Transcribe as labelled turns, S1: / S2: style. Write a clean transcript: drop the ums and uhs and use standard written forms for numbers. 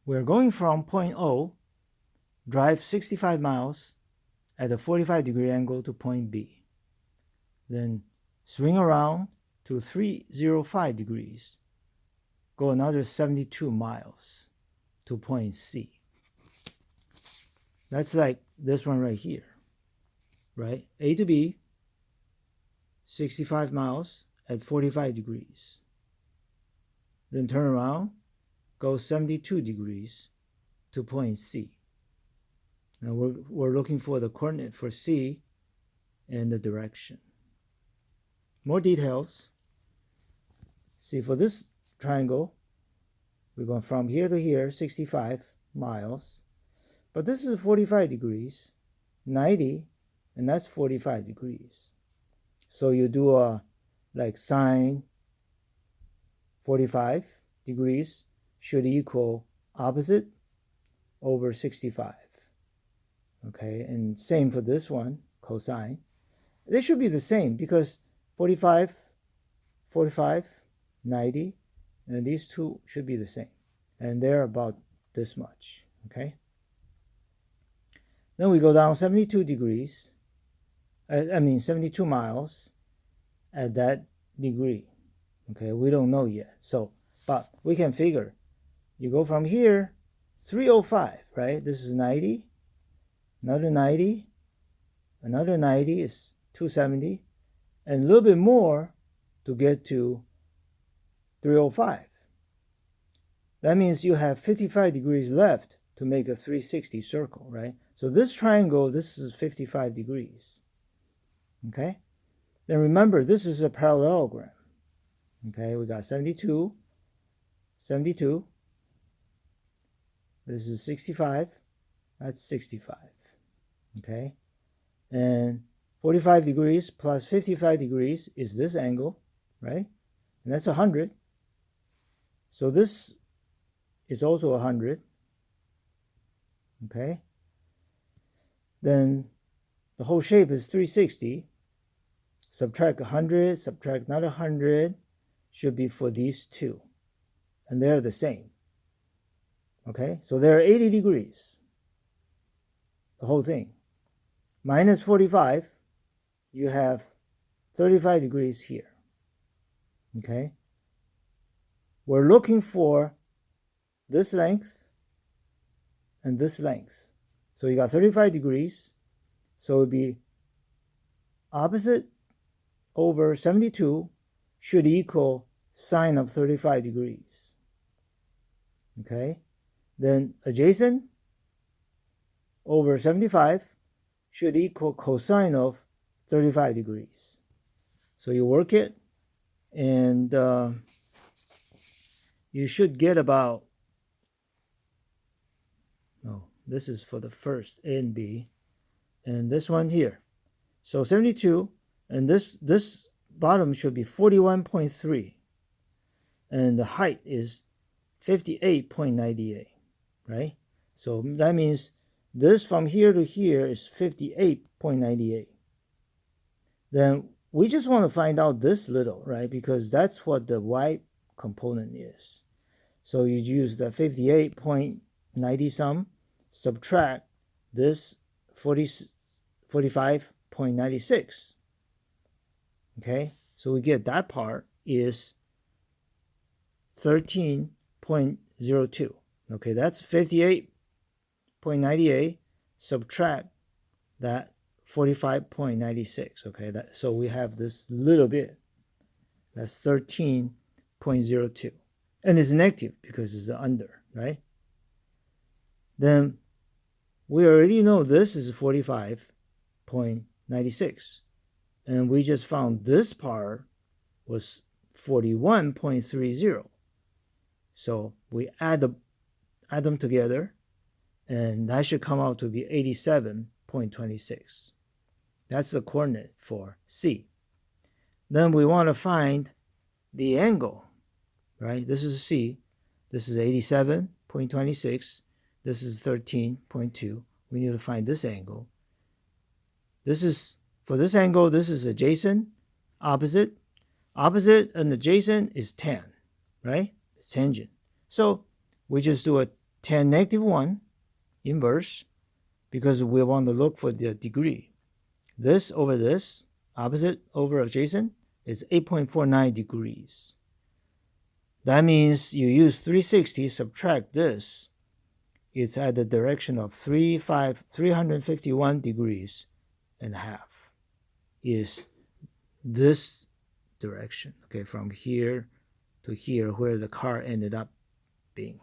S1: We're going from point O, drive 65 miles at a 45-degree angle to point B. Then swing around to 305 degrees. Go another 72 miles to point C. That's like this one right here, right? A to B, 65 miles at 45 degrees. Then turn around, go 72 degrees to point C. Now we're looking for the coordinate for C and the direction. More details. See, for this triangle, we're going from here to here, 65 miles. But this is 45 degrees, 90, and that's 45 degrees. So you do a like sine 45 degrees should equal opposite over 65. Okay, and same for this one, cosine. They should be the same because 45, 45, 90, and these two should be the same. And they're about this much, okay? Then we go down 72 degrees, 72 miles at that degree. Okay, we don't know yet. So, but we can figure. You go from here, 305, right? This is 90, another 90, another 90 is 270, and a little bit more to get to 305. That means you have 55 degrees left to make a 360 circle, right? So this triangle, this is 55 degrees. Okay? Then remember, this is a parallelogram. Okay, we got 72, 72. This is 65. That's 65. Okay? And 45 degrees plus 55 degrees is this angle, right? And that's 100. So this is also 100. Okay? Then the whole shape is 360. Subtract 100, subtract another 100, should be for these two. And they're the same. Okay? So they're 80 degrees. The whole thing. Minus 45, you have 35 degrees here. Okay? We're looking for this length and this length. So you got 35 degrees. So it would be opposite over 72 should equal sine of 35 degrees. Okay? Then adjacent over 75 should equal cosine of 35 degrees. So you work it, and you should get about, no, this is for the first A and B, and this one here. So 72, and this bottom should be 41.3, and the height is 58.98, right? So that means this from here to here is 58.98. Then we just want to find out this little, right? Because that's what the y component is. So you use the 58.90 some, subtract this 45.96. Okay, so we get that part is 13.02. Okay, that's 58.98. Subtract that 45.96. Okay, so we have this little bit. That's 13.02. And it's negative because it's under, right? Then we already know this is 45.96. And we just found this part was 41.30. So we add them together, and that should come out to be 87.26. That's the coordinate for C. Then we want to find the angle, right? This is C. This is 87.26. This is 13.2. We need to find this angle. This is, for this angle, this is adjacent, opposite. Opposite and adjacent is tan, right? It's tangent. So we just do a tan negative 1 inverse because we want to look for the degree. This over this, opposite over adjacent, is 8.49 degrees. That means you use 360, subtract this. It's at the direction of 351 degrees and a half is this direction, okay, from here to here where the car ended up being.